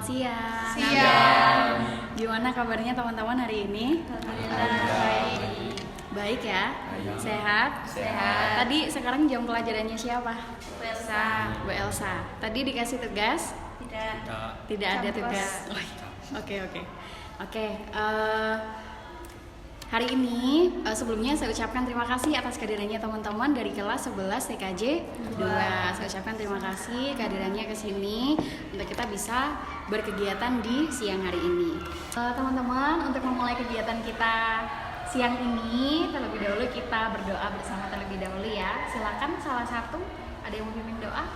Selamat siang. Siang. Gimana kabarnya teman-teman hari ini? Baik. Baik ya? Baik. Sehat? Sehat. Tadi sekarang jam pelajarannya siapa? Bu Elsa. Bu Elsa. Tadi dikasih tugas? Tidak. Tidak ada Campus. tugas. Oke. Hari ini sebelumnya saya ucapkan terima kasih atas kehadirannya teman-teman dari kelas 11 TKJ 2. Saya ucapkan terima kasih kehadirannya ke sini untuk kita bisa berkegiatan di siang hari ini. Teman-teman, untuk memulai kegiatan kita siang ini, terlebih dahulu kita berdoa bersama terlebih dahulu ya. Silakan salah satu, ada yang mau pimpin doa?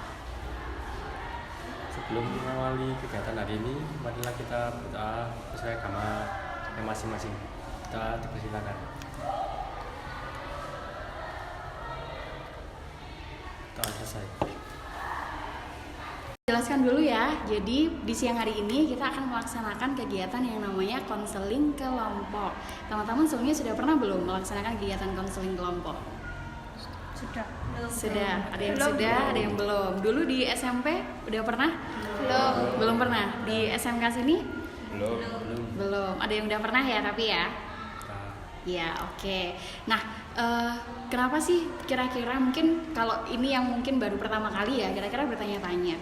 Sebelum mengawali kegiatan hari ini, marilah kita berdoa sesuai agama yang masing-masing. Kita dipersilakan. Doa selesai. Jelaskan dulu ya. Jadi di siang hari ini kita akan melaksanakan kegiatan yang namanya konseling kelompok. Teman-teman sebelumnya sudah pernah belum melaksanakan kegiatan konseling kelompok? Sudah. Sudah. Ada yang Belum. sudah, ada yang belum. Dulu di SMP udah pernah? Belum pernah. Di SMK sini? Belum. Belum. Ada yang udah pernah ya tapi ya? Nah, Ya, oke. Nah, kenapa sih kira-kira mungkin kalau ini yang mungkin baru pertama kali ya, kira-kira bertanya-tanya,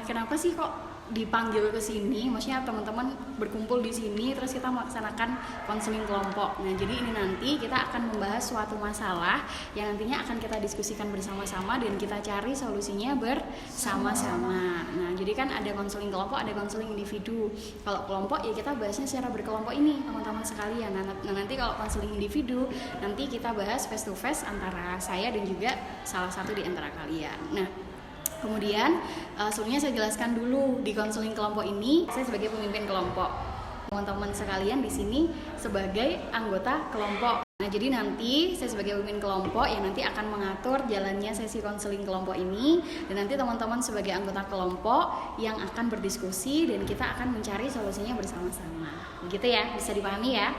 kenapa sih kok dipanggil ke sini? Maksudnya teman-teman berkumpul di sini, terus kita melaksanakan konseling kelompok. Nah, jadi ini nanti kita akan membahas suatu masalah yang nantinya akan kita diskusikan bersama-sama dan kita cari solusinya bersama-sama. Nah, jadi kan ada konseling kelompok, ada konseling individu. Kalau kelompok ya kita bahasnya secara berkelompok ini, teman-teman sekalian. Nah, nanti kalau konseling individu, nanti kita bahas face to face antara saya dan juga salah satu di antara kalian. Nah, kemudian sebelumnya saya jelaskan dulu di konseling kelompok ini, saya sebagai pemimpin kelompok. Teman-teman sekalian di sini sebagai anggota kelompok. Nah, jadi nanti saya sebagai pemimpin kelompok yang nanti akan mengatur jalannya sesi konseling kelompok ini, dan nanti teman-teman sebagai anggota kelompok yang akan berdiskusi dan kita akan mencari solusinya bersama-sama. Begitu ya? Bisa dipahami ya?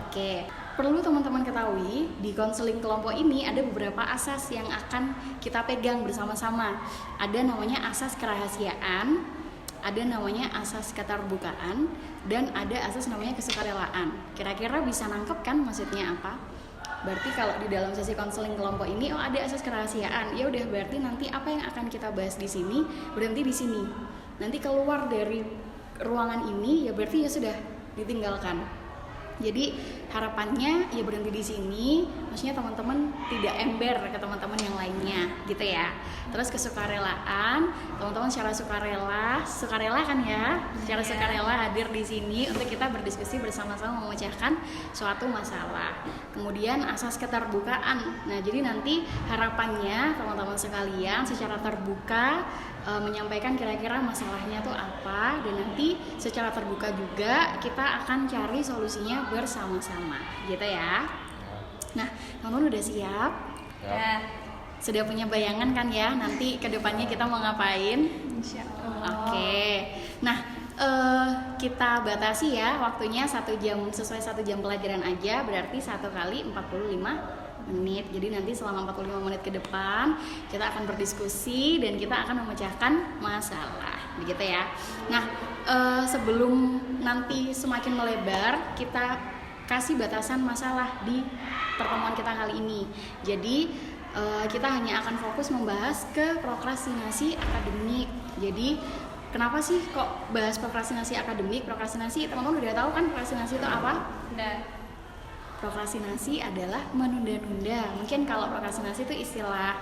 Oke. Perlu teman-teman ketahui, di konseling kelompok ini ada beberapa asas yang akan kita pegang bersama-sama. Ada namanya asas kerahasiaan, ada namanya asas keterbukaan, dan ada asas namanya kesukarelaan. Kira-kira bisa nangkep kan maksudnya apa? Berarti kalau di dalam sesi konseling kelompok ini, ada asas kerahasiaan. Ya udah, berarti nanti apa yang akan kita bahas di sini berhenti di sini. Nanti keluar dari ruangan ini, ya berarti ya sudah ditinggalkan. Jadi harapannya ya berhenti di sini, maksudnya teman-teman tidak ember ke teman-teman yang lainnya, gitu ya. Terus kesukarelaan, teman-teman secara sukarela kan ya, secara sukarela hadir di sini untuk kita berdiskusi bersama-sama memecahkan suatu masalah. Kemudian asas keterbukaan. Nah, jadi nanti harapannya teman-teman sekalian secara terbuka menyampaikan kira-kira masalahnya tuh apa, dan nanti secara terbuka juga kita akan cari solusinya bersama-sama, gitu ya. Nah, teman-teman udah siap? Ya. Sudah punya bayangan kan ya nanti kedepannya kita mau ngapain? Insyaallah. Oke. Nah, kita batasi ya waktunya 1 jam, sesuai 1 jam pelajaran aja, berarti 1 kali 45 menit. Jadi nanti selama 45 menit ke depan kita akan berdiskusi dan kita akan memecahkan masalah, begitu ya. Nah, sebelum nanti semakin melebar, kita kasih batasan masalah di pertemuan kita kali ini. Jadi kita hanya akan fokus membahas ke prokrastinasi akademik. Jadi kenapa sih kok bahas prokrastinasi akademik? Prokrastinasi, teman-teman udah tahu kan prokrastinasi itu apa? Udah. Prokrastinasi adalah menunda-nunda. Mungkin kalau prokrastinasi itu istilah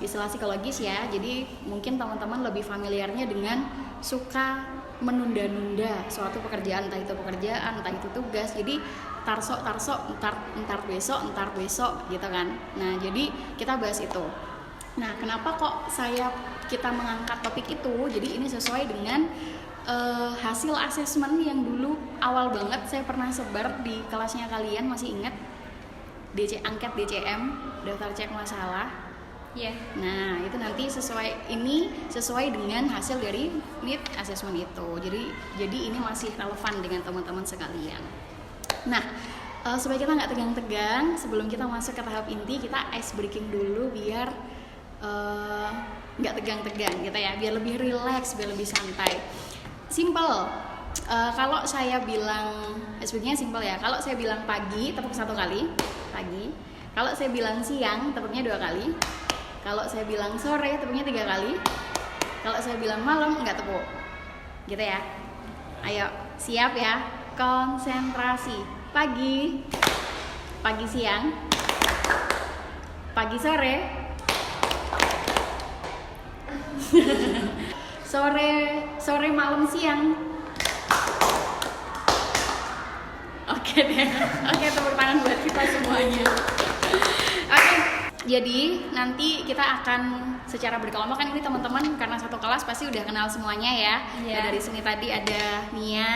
psikologis ya. Jadi mungkin teman-teman lebih familiarnya dengan suka menunda-nunda suatu pekerjaan, entah itu pekerjaan, entah itu tugas. Jadi entar besok gitu kan. Nah, jadi kita bahas itu. Nah, kenapa kok kita mengangkat topik itu? Jadi ini sesuai dengan hasil asesmen yang dulu awal banget saya pernah sebar di kelasnya kalian, masih ingat? Angket DCM, daftar cek masalah. Iya. Nah, itu nanti sesuai dengan hasil dari need assessment itu. Jadi ini masih relevan dengan teman-teman sekalian. Nah, supaya kita nggak tegang-tegang, sebelum kita masuk ke tahap inti, kita ice breaking dulu biar nggak tegang-tegang gitu ya, biar lebih relax, biar lebih santai. Simple. Kalau saya bilang sebetulnya simple ya. Kalau saya bilang pagi, tepuk 1 kali, pagi. Kalau saya bilang siang, tepuknya 2 kali. Kalau saya bilang sore, tepuknya 3 kali. Kalau saya bilang malam, nggak tepuk. Gitu ya. Ayo, siap ya. Konsentrasi. Pagi, pagi siang, pagi sore, sore malam siang. Oke deh, oke tepuk tangan buat kita semuanya. Oke, jadi nanti kita akan secara berkelompok kan ini teman-teman karena satu kelas pasti udah kenal semuanya ya. Iya. Nah, dari sini tadi ada Nia,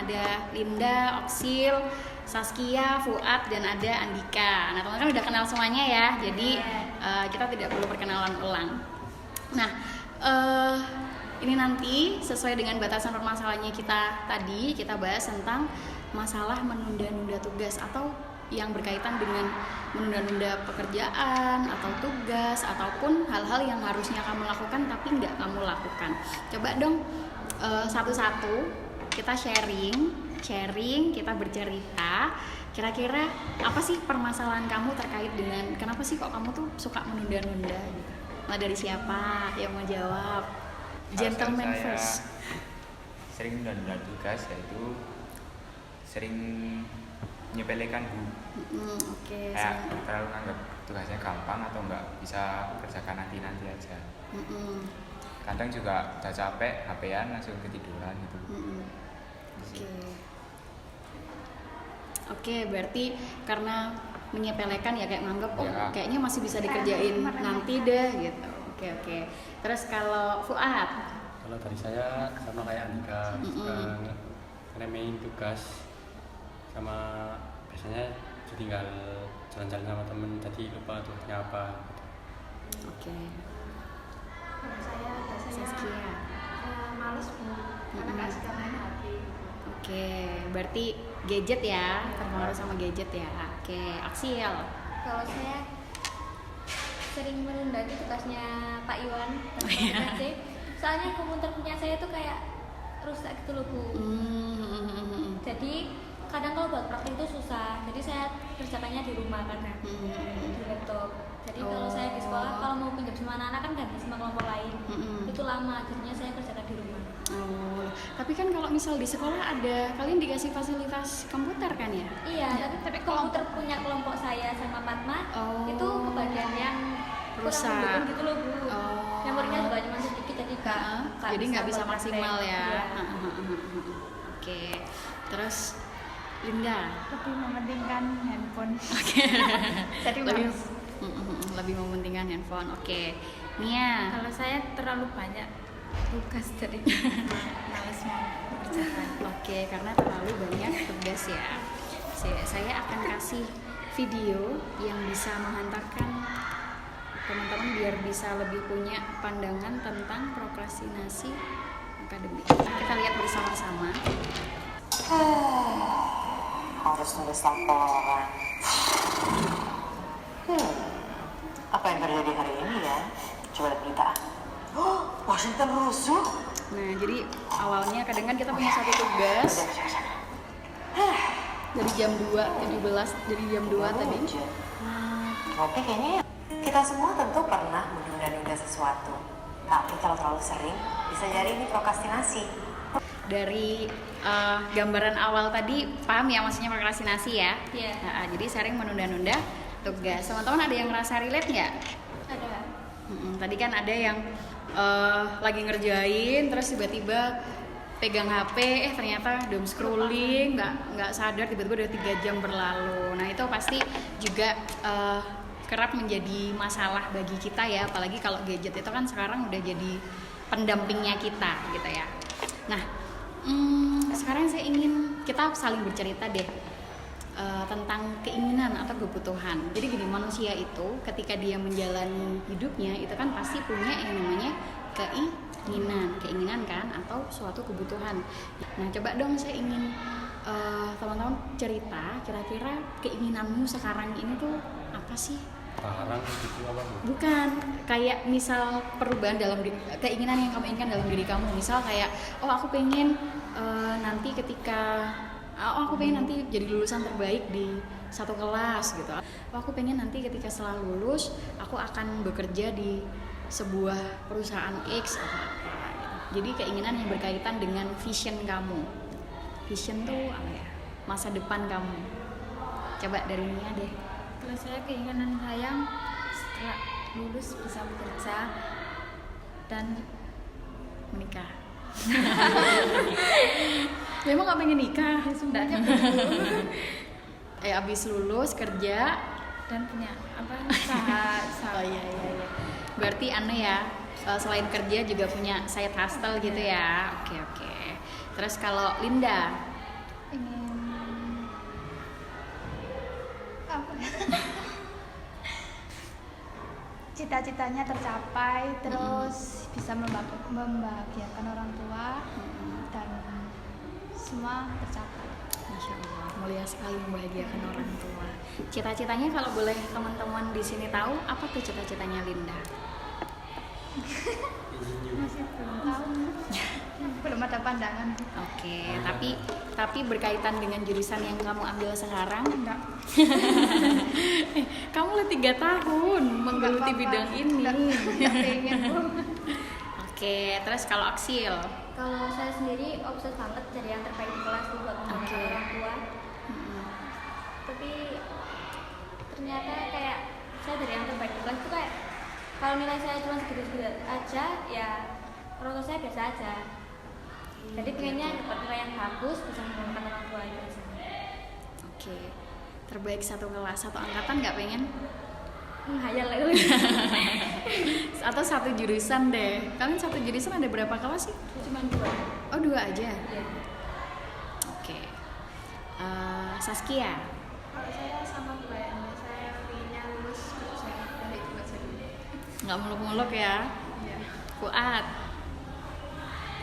ada Linda, Oksil, Saskia, Fuad dan ada Andika. Nah teman-teman udah kenal semuanya ya. Jadi kita tidak perlu perkenalan ulang. Nah ini nanti sesuai dengan batasan permasalahannya kita tadi kita bahas tentang masalah menunda-nunda tugas atau yang berkaitan dengan menunda-nunda pekerjaan atau tugas ataupun hal-hal yang harusnya kamu lakukan tapi nggak kamu lakukan. Coba dong satu-satu kita sharing, kita bercerita. Kira-kira apa sih permasalahan kamu terkait dengan kenapa sih kok kamu tuh suka menunda-nunda gitu? Nah dari siapa yang mau jawab? Gentleman Saya first. sering menunda tugas yaitu sering menyepelekan Bu. Oke. Kayak terlalu nganggap tugasnya gampang atau enggak bisa kerjakan nanti aja. Kadang juga udah capek, HP-an langsung ketiduran gitu. Oke, berarti karena menyepelekan ya kayak nganggap Ya. kayaknya masih bisa dikerjain nanti deh gitu. Oke. Terus kalau Fuad? Kalau dari saya sama kayak Andika, suka ngeremehin tugas sama biasanya tinggal jalan-jalan sama temen tadi lupa tugasnya apa gitu. Oke. Kalau saya Saskia. males Bu, karena nggak suka main HP. Oke, berarti gadget ya, terpengaruh sama gadget ya. Oke, Aksil. Kalau saya sering menunda tugasnya Pak Iwan dan Pak Kece. Soalnya komputer punya saya tuh kayak rusak gitu loh Bu. Jadi kadang kalau buat praktik itu susah. Jadi saya kerjakannya di rumah karena di laptop. Jadi kalau saya di sekolah kalau mau pinjam sama anak-anak kan ganti sama kelompok lain. Itu lama, jadinya saya kerjakan di rumah. Oh, tapi kan kalau misal di sekolah ada kalian dikasih fasilitas komputer kan ya? Iya, tapi komputer punya kelompok saya sama Fatma itu kebagian yang rusak kurang mendukung gitu loh Bu. Memorinya juga cuma sedikit jadi jadi nggak bisa buat maksimal praktek. ya. Iya. Oke, terus Linda. Lebih mementingkan handphone. Jadi lebih males. lebih mementingkan handphone. Oke, Nia. Kalau saya terlalu banyak tugas jadi males mau mengerjakan. Oke, karena terlalu banyak tugas ya. Saya akan kasih video yang bisa menghantarkan teman-teman biar bisa lebih punya pandangan tentang prokrastinasi akademik. Kita lihat bersama-sama. Harus nulis laporan. Apa yang terjadi hari ini ya? Coba lihat berita. Washington rusuh. Nah, jadi awalnya kadang kan kita punya satu tugas dari jam 2.17 dari jam 2 tadi. Oke, kayaknya kita semua tentu pernah menunda-nunda sesuatu. Tapi kalau terlalu sering, bisa jadi ini prokrastinasi. Dari gambaran awal tadi paham ya maksudnya prokrastinasi ya? Iya. Nah, jadi sering menunda-nunda tugas. Teman-teman ada yang ngerasa relate nggak? Ada. Tadi kan ada yang lagi ngerjain terus tiba-tiba pegang HP, ternyata doom scrolling, nggak sadar tiba-tiba udah 3 jam berlalu. Nah itu pasti juga kerap menjadi masalah bagi kita ya, apalagi kalau gadget itu kan sekarang udah jadi pendampingnya kita gitu ya. Nah sekarang saya ingin kita saling bercerita deh tentang keinginan atau kebutuhan. Jadi gini, manusia itu ketika dia menjalani hidupnya itu kan pasti punya yang namanya keinginan kan atau suatu kebutuhan. Nah coba dong saya ingin teman-teman cerita kira-kira keinginanmu sekarang ini tuh apa sih? barang gitu apa bu? Bukan, kayak misal perubahan dalam keinginan yang kamu inginkan dalam diri kamu. Misal kayak, oh aku pengen nanti ketika aku pengen nanti jadi lulusan terbaik di satu kelas gitu. Oh, aku pengen nanti ketika setelah lulus aku akan bekerja di sebuah perusahaan X atau apa gitu. Jadi keinginan yang berkaitan dengan vision kamu. Vision tuh apa ya? Masa depan kamu. Coba dari Nia deh. Kalau saya keinginan saya setelah lulus bisa bekerja dan Menikah. Memang gak pengen nikah? sebenarnya Abis lulus kerja. dan punya usaha. Oh iya. Berarti aneh ya, selain kerja juga punya side hustle gitu ya. Oke. Terus kalau Linda, Ingin apa ya? Cita-citanya tercapai, terus bisa membahagiakan orang tua dan semua tercapai. Masya Allah, mulia sekali membahagiakan orang tua. Cita-citanya kalau boleh teman-teman di sini tahu, apa tuh cita-citanya Linda? Masih belum tahu. Belum ada pandangan. Oke, tapi berkaitan dengan jurusan yang kamu ambil sekarang? Enggak. Kamu udah 3 tahun menggeluti apa-apa. bidang ini. Enggak pengen, Bu. Oke, terus kalau Aksil? Kalau saya sendiri obses banget jadi yang terbaik di kelas tuh buat membanggakan Oke. orang tua. Tapi ternyata kayak saya dari yang terbaik di kelas itu kayak kalau nilai saya cuma segitu-segitu aja ya orang tua saya biasa aja. Jadi pengennya dapat nilai yang bagus bisa membanggakan orang tua itu aja. Oke, terbaik satu kelas, satu angkatan nggak pengen? Menghayal lagi. Atau satu jurusan deh. Kalian satu jurusan ada berapa kelas sih? Cuma 2. Oh 2 aja. Ya. Oke. Saskia. Kalau saya sama kayaknya saya pengennya lulus saya balik juga jadi. Nggak muluk-muluk ya. Iya. Fuad.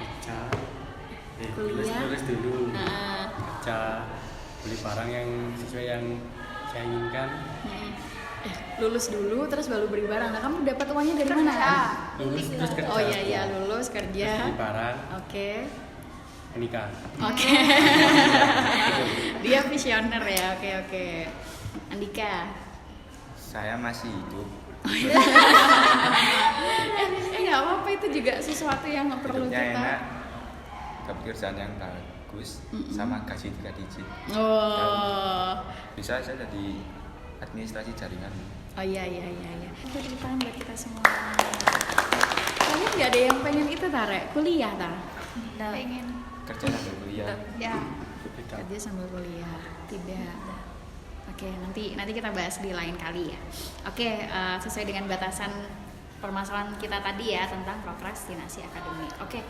Kerja, Kuliah. lulus dulu, Nah, kerja, beli barang yang sesuai yang saya inginkan, lulus dulu terus baru beli barang. Nah, kamu dapat uangnya dari mana? lulus terus kerja. Oh iya, lulus Terus kerja. beli barang, Oke. menikah. Oke. Dia visioner ya. Oke. Andika. Saya masih hidup, Nggak apa-apa, itu juga sesuatu yang perlu hidupnya kita. enak, dapat kerjaan yang bagus, sama gaji 3 digit. Oh. Bisa saya jadi administrasi jaringan. Oh iya. Itu cerita buat kita semua. Kalian nggak ada yang pengen itu Tare? Kuliah ta? Pengen. Kerja sambil kuliah. Ya. Beda. Kerja sambil kuliah? Tidak. Oke, nanti kita bahas di lain kali ya. Oke, sesuai dengan batasan permasalahan kita tadi ya tentang prokrastinasi akademik. Oke,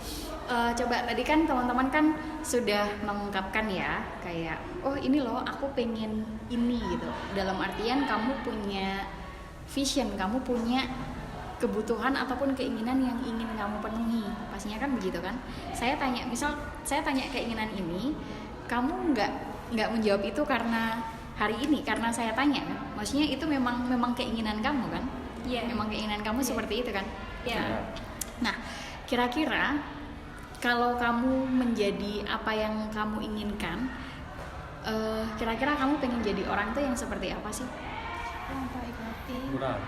coba tadi kan teman-teman kan sudah mengungkapkan ya kayak oh ini loh aku pengen ini gitu. Dalam artian kamu punya vision, kamu punya kebutuhan ataupun keinginan yang ingin kamu penuhi. Pastinya kan begitu kan? Saya tanya keinginan ini, kamu nggak menjawab itu karena hari ini karena saya tanya kan? Maksudnya itu memang keinginan kamu kan? Iya. Memang keinginan kamu seperti itu kan? Iya. Nah, kira-kira kalau kamu menjadi apa yang kamu inginkan, kira-kira kamu pengen jadi orang tuh yang seperti apa sih? Yang baik hati. Murah.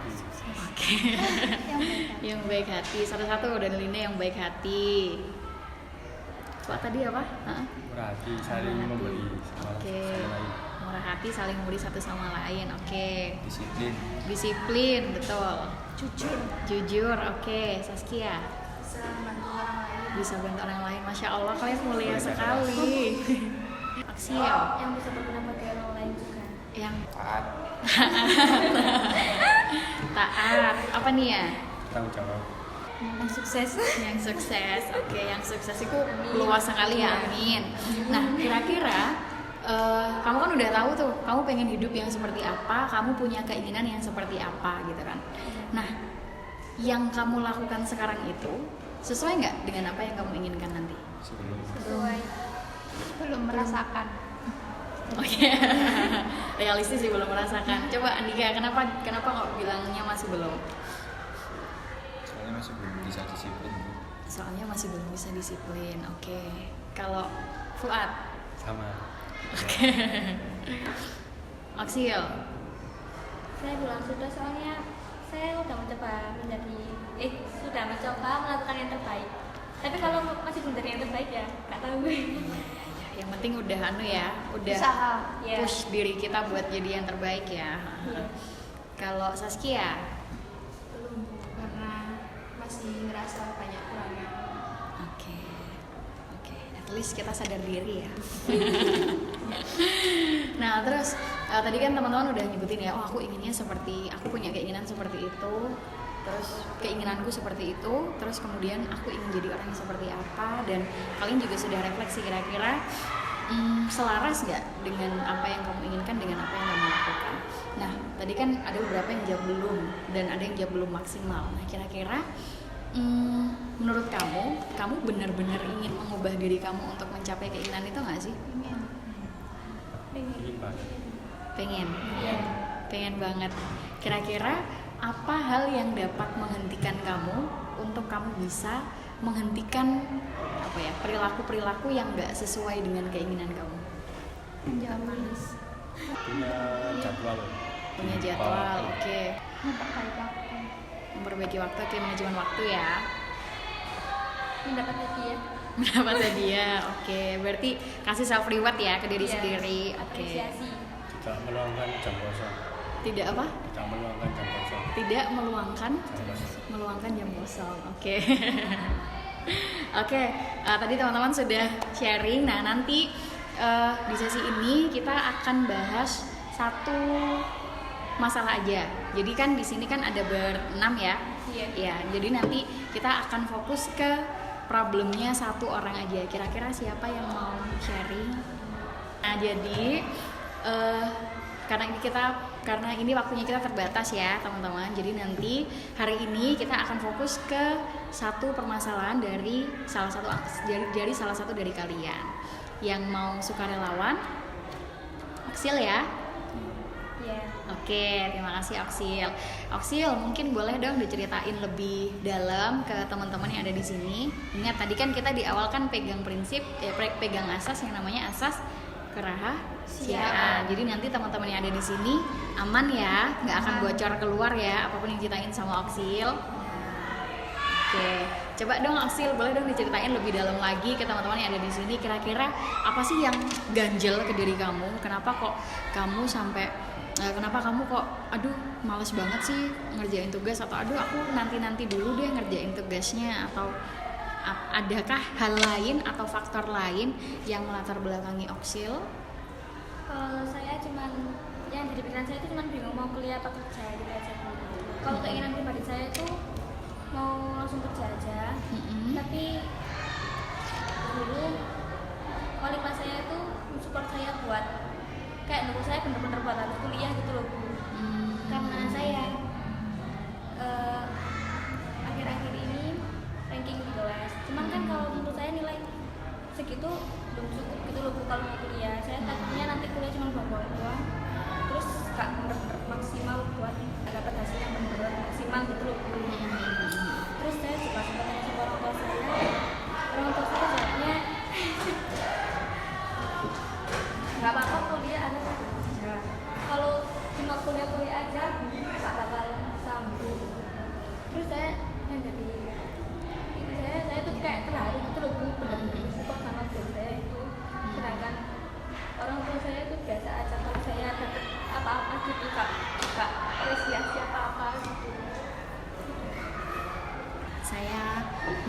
Yang baik hati. Satu-satu dan Linda yang baik hati. Kok tadi apa? Hah? Murah hati, saling memberi sama Oke. lain. Murah hati, saling memberi satu sama lain. Oke. Disiplin. Disiplin, betul. Jujur, oke. Saskia. Bisa bantu orang lain. Bisa bantu orang lain. Masya Allah, kalian mulia sekali. Aksil. Yang bisa berguna bagi orang lain juga. Yang Taat. taat. Apa nih ya? Tanggung jawab. Yang sukses. Yang sukses. Oke, yang sukses itu luas sekali ya. Amin. Nah, kira-kira kamu kan udah tahu tuh, kamu pengen hidup yang seperti apa, kamu punya keinginan yang seperti apa gitu kan. Nah, yang kamu lakukan sekarang itu sesuai nggak dengan apa yang kamu inginkan nanti? Sebelum Sesuai. Belum merasakan. Oke. realistis sih belum merasakan. Coba Andika, kenapa kok bilangnya masih belum? Soalnya masih belum bisa disiplin. Soalnya masih belum bisa disiplin. Oke. Kalau Fuad? Sama. Oke. Oksil? Saya bilang sudah, soalnya saya sudah mencoba melakukan yang terbaik. Tapi kalau masih belum dari yang terbaik ya nggak tahu. Yang penting udah udah Usaha. Ya. push diri kita buat jadi yang terbaik ya. Iya. Kalau Saskia? Belum, karena masih ngerasa banyak kurangnya. Oke, at least kita sadar diri ya. Nah terus tadi kan teman-teman udah nyebutin ya, oh aku inginnya seperti, aku punya keinginan seperti itu, terus keinginanku seperti itu, terus kemudian aku ingin jadi orang yang seperti apa, dan kalian juga sudah refleksi kira-kira selaras nggak dengan apa yang kamu inginkan dengan apa yang kamu lakukan. Nah tadi kan ada beberapa yang jawab belum dan ada yang jawab belum maksimal. Nah kira-kira menurut kamu benar-benar ingin mengubah diri kamu untuk mencapai keinginan itu nggak sih? Ingin banget. Pengen banget. Kira-kira apa hal yang dapat menghentikan kamu untuk kamu bisa menghentikan perilaku-perilaku yang nggak sesuai dengan keinginan kamu? Jangan malas. Punya Jadwal, oke. Memperbaiki waktu. Memperbaiki waktu, oke, manajemen waktu ya. Mendapat hadiah. Mendapat hadiah, oke. Berarti kasih self reward ya ke diri Iya. sendiri, oke. Apresiasi. Tidak meluangkan jam kosong. Tidak apa? Tidak meluangkan jam kosong. Tidak meluangkan jam kosong. Oke. Oke, tadi teman-teman sudah sharing. Nah, nanti di sesi ini kita akan bahas satu masalah aja. Jadi kan di sini kan ada berenam ya. Iya. Ya, jadi nanti kita akan fokus ke problemnya satu orang aja. Kira-kira siapa yang mau sharing? Nah, jadi karena ini waktunya kita terbatas ya teman-teman, jadi nanti hari ini kita akan fokus ke satu permasalahan dari salah satu dari kalian yang mau sukarelawan. Oksil ya. Iya. Oke, terima kasih Oksil. Oksil, mungkin boleh dong diceritain lebih dalam ke teman-teman yang ada di sini. Ingat tadi kan kita di awal kan pegang asas yang namanya asas kerahasiaan. Jadi nanti teman-teman yang ada di sini aman ya, nggak akan bocor keluar ya apapun yang diceritain sama Oksil. Oke, coba dong Oksil, boleh dong diceritain lebih dalam lagi ke teman-teman yang ada di sini. Kira-kira apa sih yang ganjel ke diri kamu? Kenapa kamu kok aduh males banget sih ngerjain tugas, atau aduh aku nanti dulu deh ngerjain tugasnya, atau adakah hal lain atau faktor lain yang melatar belakangi Oksil? Kalau saya yang jadi pikiran saya itu cuma bingung mau kuliah atau kerja gitu aja. Kalau keinginan pribadi saya itu mau langsung kerja aja. Tapi dulu wali kelas saya itu mensupport saya buat kayak dulu saya bener-bener buat harus kuliah gitu loh. Karena saya akhir-akhir ini ranking di kelas. Cuman kan kalau menurut saya nilai segitu belum cukup gitu loh Bu kalau mau kuliah. Saya takutnya nanti kuliah cuma buang-buang doang, terus gak bener-bener maksimal buat dapat hasil yang bener-bener maksimal gitu loh Bu. Terus saya juga sempat tanya sama orang tua saya jawabnya nggak apa-apa kuliah ada kerja. Kalau cuma kuliah aja nggak bakal sambung. Terus saya tuh kayak terharu gitu loh Bu, benar-benar support sama guru saya itu. Sedangkan orang tua saya tuh biasa aja kalau saya dapat apa-apa gitu, gak apresiasi apa-apa gitu. Saya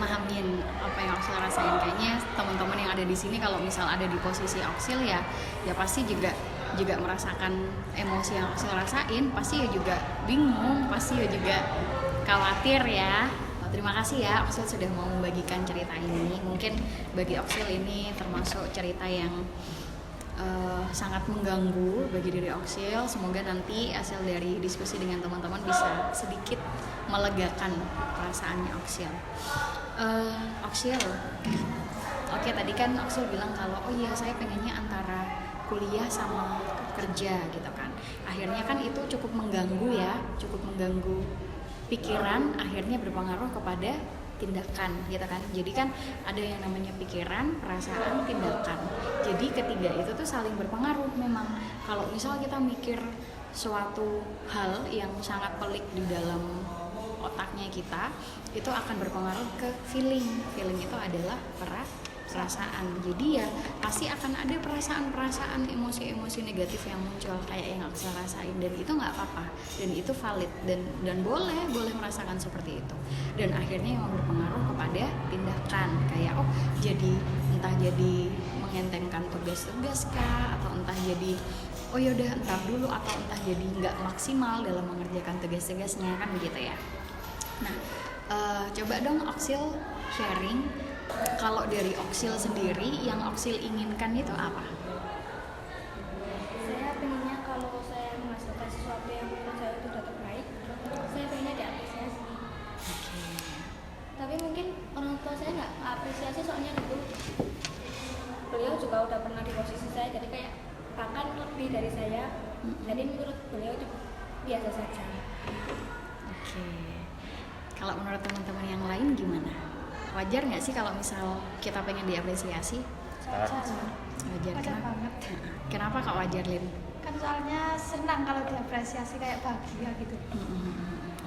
mahamin apa yang Oksil rasain. Kayaknya teman-teman yang ada di sini kalau misal ada di posisi Oksil ya pasti juga merasakan emosi yang Oksil rasain, pasti ya juga bingung, pasti ya juga khawatir ya. Terima kasih ya Oksil sudah mau membagikan cerita ini. Mungkin bagi Oksil ini termasuk cerita yang sangat mengganggu bagi diri Oksil. Semoga nanti hasil dari diskusi dengan teman-teman bisa sedikit melegakan perasaannya Oksil. Oksil, oke tadi kan Oksil bilang kalau oh iya saya pengennya antara kuliah sama kerja gitu kan. Akhirnya kan itu cukup mengganggu pikiran, akhirnya berpengaruh kepada tindakan gitu kan. Jadi kan ada yang namanya pikiran, perasaan, tindakan. Jadi ketiga itu tuh saling berpengaruh memang. Kalau misal kita mikir suatu hal yang sangat pelik di dalam otaknya kita, itu akan berpengaruh ke feeling. Feeling itu adalah perasaan. Jadi ya pasti akan ada perasaan-perasaan, emosi-emosi negatif yang muncul kayak yang Aksel rasain, dan itu nggak apa-apa, dan itu valid, dan boleh merasakan seperti itu. Dan akhirnya yang berpengaruh kepada tindakan kayak entah jadi mengentengkan tugas-tugas kah, atau entah jadi yaudah entar dulu, atau entah jadi nggak maksimal dalam mengerjakan tugas-tugasnya kan begitu ya. Nah, coba dong Oksil sharing, kalau dari Oksil sendiri yang Oksil inginkan itu apa? Saya pengennya kalau saya menghasilkan sesuatu yang menurut saya itu udah terbaik, saya pengennya diapresiasi. Tapi mungkin orang tua saya nggak apresiasi, soalnya dulu beliau juga udah pernah di posisi saya, jadi kayak bahkan lebih dari saya, jadi menurut beliau itu biasa saja. Kalau menurut teman-teman yang lain gimana? Wajar nggak sih kalau misal kita pengen diapresiasi? Wajar kan? Banget. Kenapa Kak wajar, Lin? Kan soalnya senang kalau diapresiasi, kayak bahagia gitu.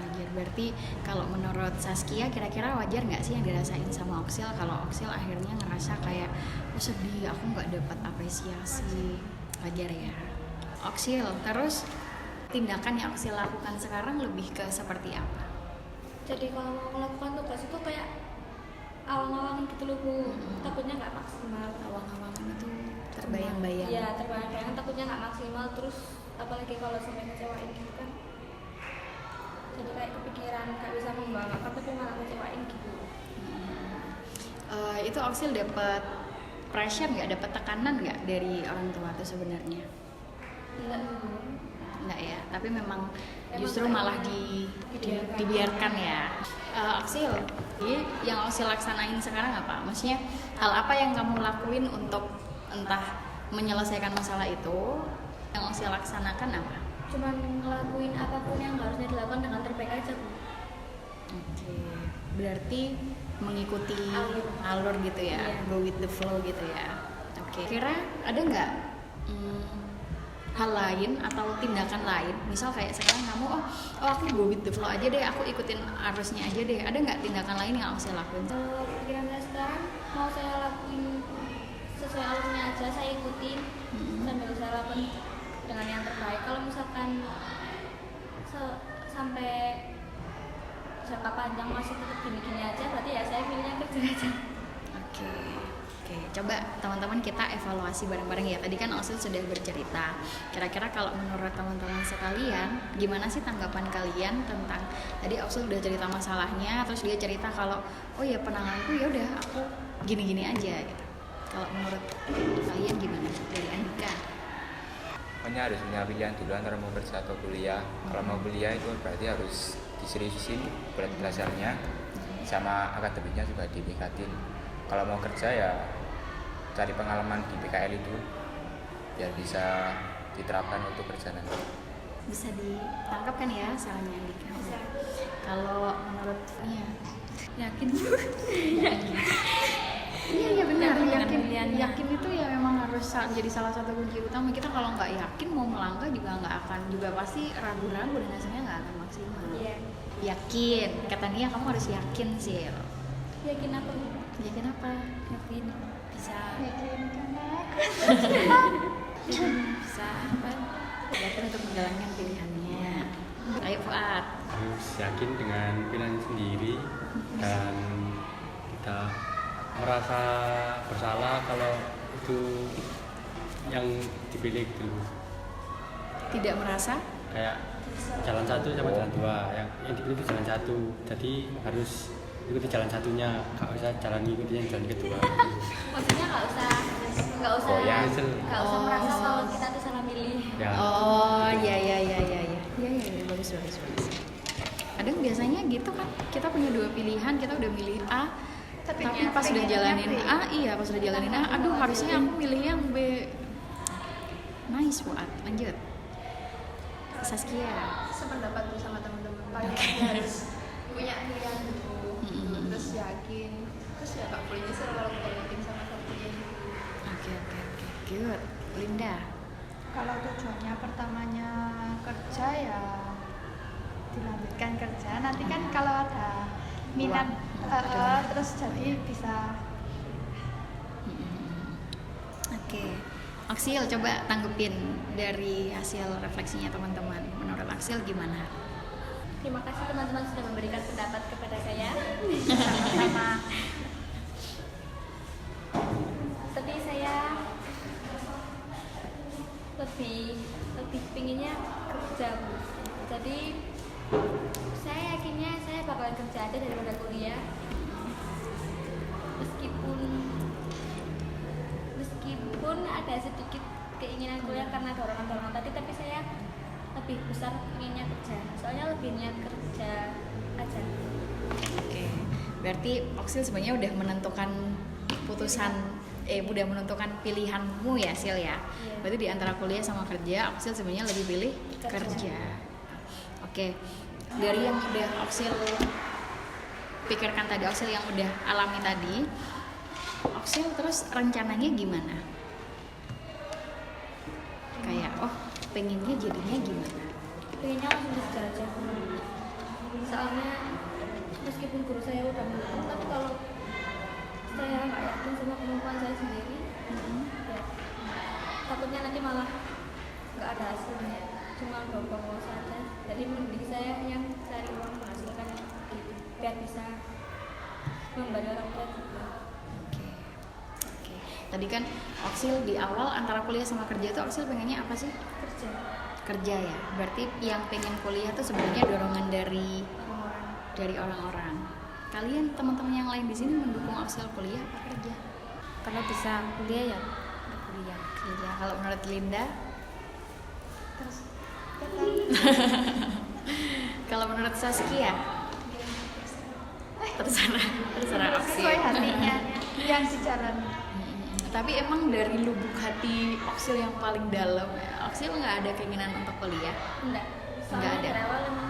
Wajar. Berarti kalau menurut Saskia kira-kira wajar nggak sih yang dirasain sama Oksil kalau Oksil akhirnya ngerasa kayak sedih, aku nggak dapat apresiasi? Wajar ya. Oksil, terus tindakan yang Oksil lakukan sekarang lebih ke seperti apa? Jadi kalau mau melakukan tugas itu kayak awang-awang gitu loh Bu, takutnya nggak maksimal. Awang-awangan itu terbayang-bayang. Iya, terbayang-bayang, takutnya nggak maksimal, terus apalagi kalau sampai ngecewain gitu kan, jadi kayak kepikiran nggak bisa membanggakan tapi malah ngecewain gitu. Itu Oksil dapat pressure nggak, dapat tekanan nggak dari orang tua tuh sebenarnya? Enggak ya, tapi memang justru malah dibiarkan ya. Oksil, yang Oksil laksanain sekarang apa? Maksudnya hal apa yang kamu lakuin untuk entah menyelesaikan masalah itu? Yang Oksil laksanakan apa? Cuman ngelakuin apapun yang harusnya dilakukan dengan terbaik aja Bu. Berarti mengikuti alur gitu ya, go with the flow gitu ya. Kira ada nggak hal lain atau tindakan lain, misal kayak sekarang kamu aku go with the flow aja deh, aku ikutin arusnya aja deh, ada nggak tindakan lain yang harus saya lakuin? Pikiran saya sekarang mau saya lakuin sesuai alurnya aja, saya ikutin sambil saya lakukan dengan yang terbaik. Kalau misalkan sampai jangka panjang masih tetap gini-gini aja, berarti ya saya pilihnya kerja aja. Oke, coba teman-teman kita evaluasi bareng-bareng ya. Tadi kan Oksil sudah bercerita. Kira-kira kalau menurut teman-teman sekalian, gimana sih tanggapan kalian tentang tadi Oksil udah cerita masalahnya, terus dia cerita kalau ya penangananku ya udah aku gini-gini aja gitu. Kalau menurut kalian gimana dari Andika? Pokoknya harus punya pilihan dulu antara mau kerja atau kuliah. Kalau mau kuliah itu berarti harus diseriusin berat belajarnya, sama akademiknya juga ditingkatin. Kalau mau kerja ya cari pengalaman di PKL itu biar bisa diterapkan untuk kerja nanti. Bisa ditangkap kan ya salahnya Andika? Bisa. Kalau menurut yakin juga. Iya benar, yakin itu ya memang harus jadi salah satu kunci utama. Kita kalau nggak yakin mau melangkah juga nggak akan, juga pasti ragu-ragu dan hasilnya nggak akan maksimal. Yakin, kata Nia kamu harus yakin sih. Yakin apa? Yakin apa? Yakin bisa. Yakin karena Bisa apa? Yakin untuk menjalankan pilihannya. Ayo Fuad. Harus yakin dengan pilihan sendiri dan kita merasa bersalah kalau itu yang dipilih dulu. Tidak merasa? Kayak jalan satu sama jalan dua, yang dipilih itu jalan satu, jadi harus ikuti jalan satunya, nggak usah ikuti yang jalan kedua. Maksudnya nggak usah merasa kalau kita tuh salah milih. Ya. Iya, bagus. Kadang biasanya gitu kan, kita punya dua pilihan, kita udah milih A, tapi pas udah jalanin A, pas udah jalanin A, aduh harusnya aku milih yang B. Nice Fuad, lanjut. Saskia. Sependapat tuh sama teman-teman. Paling harus punya pilihan dulu, terus yakin, terus ya gak boleh nyesel kalau udah yakin sama satunya. Oke, good. Linda. Kalau tujuannya pertamanya kerja ya dilanjutkan kerja. Nanti kan kalau ada minat terus jadi bisa. Oke. Aksil, coba tanggepin dari hasil refleksinya teman-teman. Menurut Aksil gimana? Terima kasih teman-teman sudah memberikan pendapat kepada saya. Sama Tapi saya lebih pinginnya kerja, Bu. Jadi saya yakinnya saya bakalan kerja aja daripada kuliah. Meskipun ada sedikit keinginan kuliah karena dorongan-dorongan tadi, tapi saya lebih besar inginnya kerja. Soalnya lebih niat kerja aja. Oke. Berarti Aksil sebenarnya udah menentukan udah menentukan pilihanmu ya, Sil ya. Iya. Berarti di antara kuliah sama kerja, Aksil sebenarnya lebih pilih kerja. Oke. Dari yang udah Aksil pikirkan tadi, Aksil yang udah alami tadi, Aksil terus rencananya gimana? Kayak pengennya jadinya gimana? Pengennya langsung kerja aja. Soalnya meskipun guru saya udah mendukung, tapi kalau saya nggak yakin sama kemampuan saya sendiri, ya takutnya nanti malah nggak ada hasilnya, cuma gong-gong saja. Jadi mending saya yang cari uang menghasilkan gitu, biar bisa membantu orang tua juga. Oke. Tadi kan Aksil di awal antara kuliah sama kerja tuh Aksil pengennya apa sih? Kerja ya. Berarti yang pengen kuliah tuh sebenarnya dorongan dari orang-orang. Kalian teman-teman yang lain di sini mendukung Aksil kuliah apa kerja? Kalau bisa kuliah ya kuliah. Kerja. Kalau menurut Linda? terus Kalau menurut Saskia? Terserah Aksil. sesuai hatinya yang dijalani. Tapi emang dari lubuk hati Aksil yang paling dalam, Aksil nggak ada keinginan untuk kuliah? Enggak, Nggak soalnya ada. dari awal emang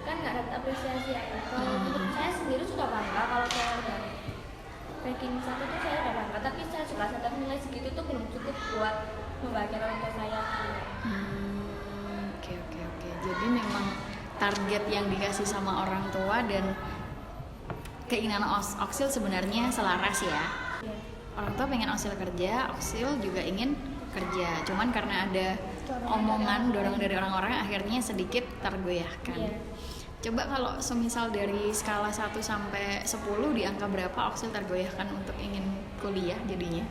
kan nggak dapat apresiasi ya. Kalau untuk saya sendiri sudah bangga kalau saya udah ranking 1 itu saya udah bangga, tapi saya suka sadar nilai segitu itu belum cukup buat membahagiakan orang tua saya. Oke. Jadi memang target yang dikasih sama orang tua dan keinginan Aksil sebenarnya selaras ya. Iya. Orang tua pengen Aksil kerja, Aksil juga ingin kerja. Cuman karena ada omongan, dorongan dari orang-orang, akhirnya sedikit tergoyahkan. Iya. Coba kalau semisal dari skala 1 sampai 10 di angka berapa Aksil tergoyahkan untuk ingin kuliah jadinya?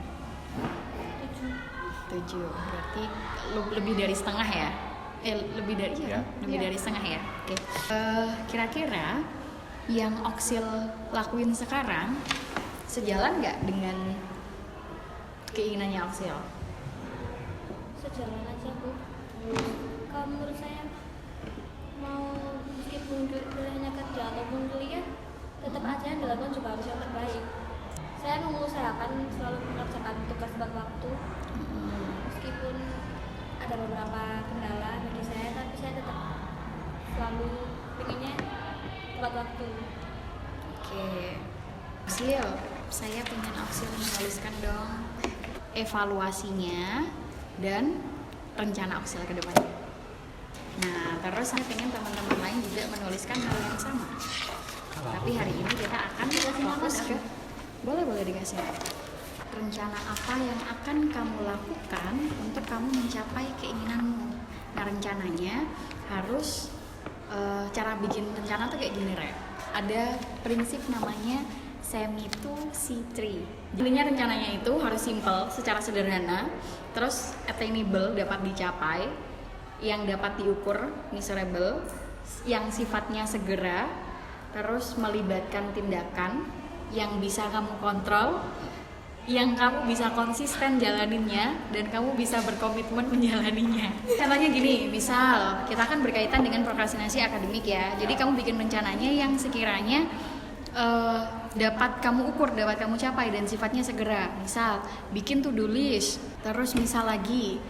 7. Berarti lebih dari setengah ya? Lebih dari lebih dari setengah ya. Oke. Kira-kira yang Aksil lakuin sekarang sejalan nggak dengan keinginannya Aksil? Sejalan aja, Bu. Kalau menurut saya mau meskipun kuliahnya kerja ataupun kuliah, tetap aja yang dilakukan juga harus yang terbaik. Saya mengusahakan selalu mengerjakan tugas tepat waktu, meskipun ada beberapa kendala bagi saya, tapi saya tetap selalu pengennya tepat waktu. Oke. Aksil, saya pengen Aksil menuliskan dong evaluasinya dan rencana Aksil ke depannya. Nah, terus saya pengen teman-teman lain juga menuliskan hal yang sama. Tapi hari ini kita akan fokus ke boleh dikasih rencana apa yang akan kamu lakukan untuk kamu mencapai keinginanmu. Nah, rencananya harus cara bikin rencana tuh kayak gini, Rek. Ada prinsip namanya SEMI to C3. Jadinya rencananya itu harus simple, secara sederhana, terus attainable, dapat dicapai, yang dapat diukur, measurable, yang sifatnya segera, terus melibatkan tindakan yang bisa kamu kontrol, yang kamu bisa konsisten jalaninnya, dan kamu bisa berkomitmen menjalaninya. Contohnya gini, misal kita kan berkaitan dengan prokrastinasi akademik ya, jadi kamu bikin rencananya yang sekiranya dapat kamu ukur, dapat kamu capai dan sifatnya segera. Misal bikin to-do list, terus misal lagi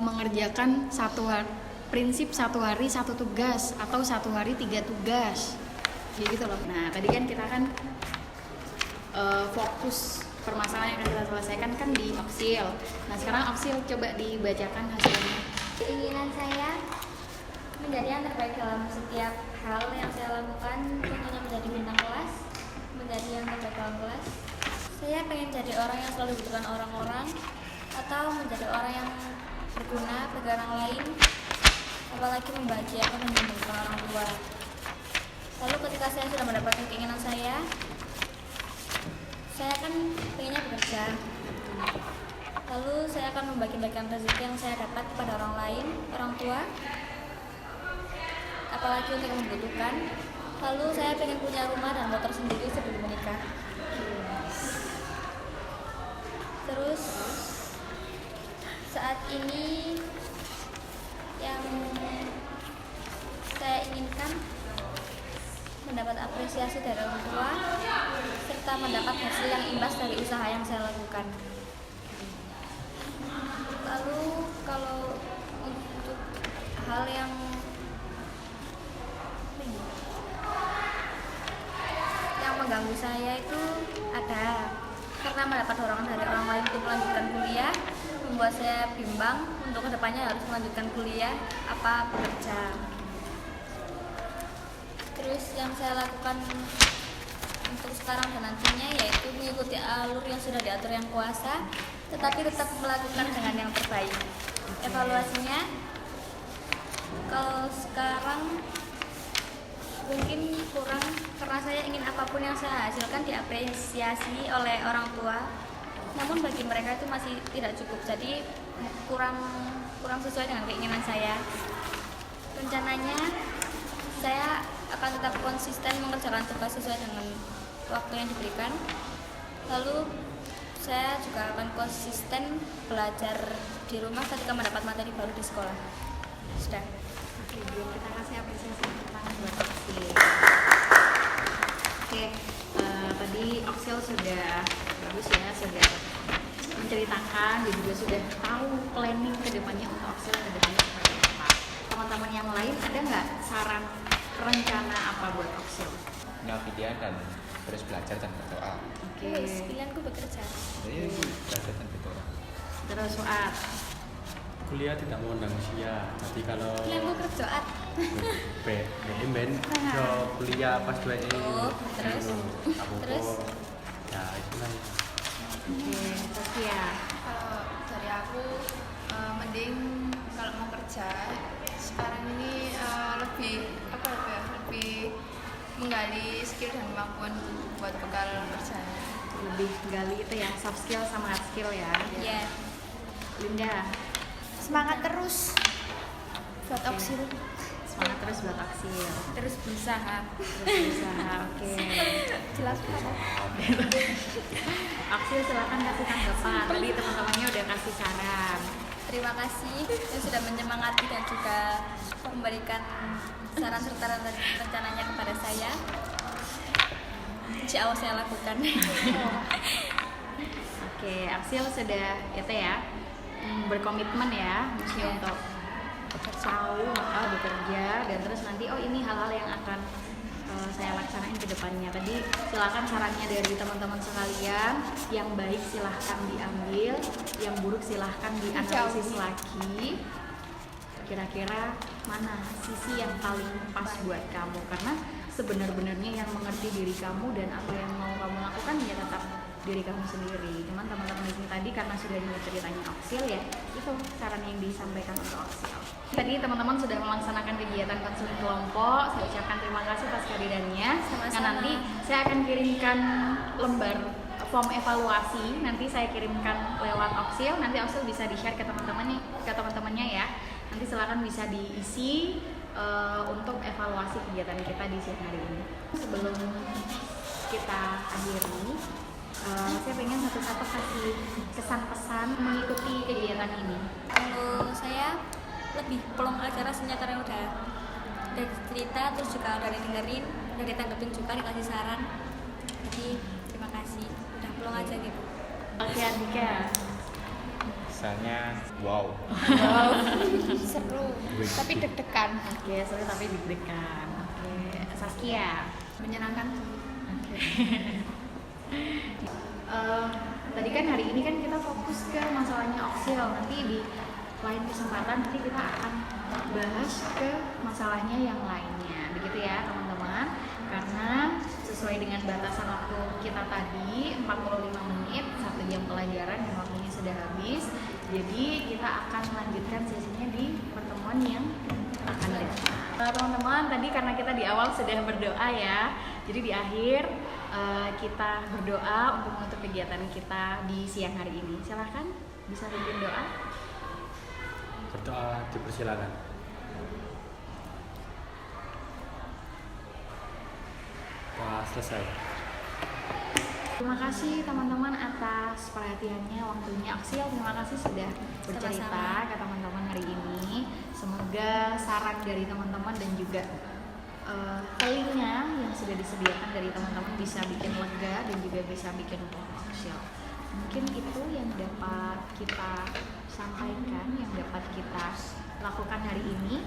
mengerjakan prinsip 1 hari 1 tugas atau 1 hari 3 tugas gitu loh. Nah tadi kan kita kan fokus permasalahan yang akan kita selesaikan kan di Oksil. Nah sekarang Oksil coba dibacakan hasilnya. Keinginan saya menjadi yang terbaik dalam setiap hal yang saya lakukan, contohnya menjadi bintang kelas, menjadi yang terbaik dalam kelas. Saya pengen jadi orang yang selalu dibutuhkan orang-orang, atau menjadi orang yang berguna bagi orang lain, apalagi membahagiakan dan menyenangkan orang tua. Lalu ketika saya sudah mendapatkan keinginan saya kan pengennya bekerja. Lalu saya akan membagi-bagikan rezeki yang saya dapat kepada orang lain, orang tua, apalagi untuk yang membutuhkan. Lalu saya pengen punya rumah dan motor sendiri sebelum menikah. Terus saat ini yang saya inginkan mendapat apresiasi dari orang tua serta mendapat hasil yang imbas dari usaha yang saya lakukan. Lalu kalau untuk hal yang mengganggu saya itu ada, karena mendapat dorongan dari orang lain untuk melanjutkan kuliah membuat saya bimbang untuk kedepannya harus melanjutkan kuliah apa bekerja. Terus yang saya lakukan untuk sekarang dan nantinya yaitu mengikuti alur yang sudah diatur yang kuasa, tetapi tetap melakukan dengan yang terbaik. Evaluasinya, kalau sekarang mungkin kurang karena saya ingin apapun yang saya hasilkan diapresiasi oleh orang tua, namun bagi mereka itu masih tidak cukup, jadi kurang sesuai dengan keinginan saya. Rencananya saya akan tetap konsisten mengerjakan tugas sesuai dengan waktu yang diberikan. Lalu saya juga akan konsisten belajar di rumah ketika mendapat materi baru di sekolah. Sudah. Oke, kita kasih apresiasi tepuk tangan buat Oksil. Oke, tadi Oksil sudah bagus ya, sudah menceritakan dan juga sudah tahu planning kedepannya untuk Oksil kedepannya seperti apa. Teman-teman yang lain ada nggak saran rencana apa buat Oksil? Punya pilihan dan terus belajar dan berdoa. Oke. Pilihanku bekerja. Jadi belajar dan berdoa. Terus Suat. Kuliah tidak mengundang usia, tapi kalau Pilihanku kerjaan. ben kuliah pas 2 Oh, terus? Terus? Ya itulah. Oke, Sofia. Kalau dari aku mending kalau mau kerja sekarang ini lebih menggali skill dan kemampuan buat bekal kerjanya. Lebih gali itu ya, soft skill sama hard skill ya. Iya. Linda. Semangat terus buat Oke. Oksil. Semangat terus buat Oksil. Terus berusaha. Terus berusaha, oke. Jelas kan? Oksil silakan kasih tanggapan. Tadi teman-temannya udah kasih saran. Terima kasih yang sudah menyemangati dan juga memberikan saran serta rencananya kepada saya. Insya Allah saya lakukan. Oke, Oksil sudah itu ya berkomitmen ya, mesti Iya. untuk tahu bekerja dan terus nanti ini hal-hal yang akan saya laksanain ke depannya. Tadi silakan sarannya dari teman-teman sekalian, yang baik silahkan diambil, yang buruk silahkan dianalisis lagi. Kira-kira mana sisi yang paling pas buat kamu, karena sebenar-benarnya yang mengerti diri kamu dan apa yang mau kamu lakukan ya tetap diri kamu sendiri. Cuman teman-teman di sini tadi karena sudah dengar ceritanya Oksil ya, itu saran yang disampaikan untuk Oksil. Tadi teman-teman sudah melaksanakan kegiatan konseling kelompok. Saya ucapkan terima kasih atas kehadirannya. Sama-sama. Nah, nanti saya akan kirimkan lembar form evaluasi. Nanti saya kirimkan lewat Oksil. Nanti Oksil bisa di-share ke teman-temannya ya. Nanti silakan bisa diisi untuk evaluasi kegiatan kita di siang hari ini. Sebelum kita akhiri, saya pengen satu-satu kasih kesan-pesan mengikuti kegiatan ini. Kalau saya lebih plong aja rasanya karena udah cerita, terus juga udah dengerin, udah ditanggepin juga, dikasih saran. Jadi terima kasih, udah plong aja gitu. Oke, Andika. Rasanya wow. Seru, tapi deg-degan. Oke, seru tapi deg-degan. Oke, Saskia. Menyenangkan. Oke. Tadi kan hari ini kan kita fokus ke masalahnya Oksil. Nanti di lain kesempatan nanti kita akan bahas ke masalahnya yang lainnya. Begitu ya teman-teman. Karena sesuai dengan batasan waktu kita tadi 45 menit, 1 jam pelajaran dan waktunya sudah habis. Jadi kita akan melanjutkan sesinya di pertemuan yang akan datang. Teman-teman, tadi karena kita di awal sudah berdoa ya. Jadi di akhir kita berdoa untuk menutup kegiatan kita di siang hari ini. Silahkan bisa pimpin doa. Berdoa dipersilakan. Doa selesai. Terima kasih teman-teman atas perhatiannya, waktunya. Oksil, terima kasih sudah bercerita Sama-sama. ke teman-teman hari ini. Semoga saran dari teman-teman dan juga telinga yang sudah disediakan dari teman-teman bisa bikin lega dan juga bisa bikin Oksil. Mungkin itu yang dapat kita sampaikan, yang dapat kita lakukan hari ini.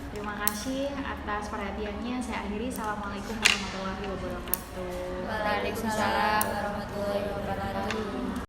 Terima kasih atas perhatiannya. Saya akhiri. Assalamualaikum warahmatullahi wabarakatuh. Waalaikumsalam warahmatullahi wabarakatuh.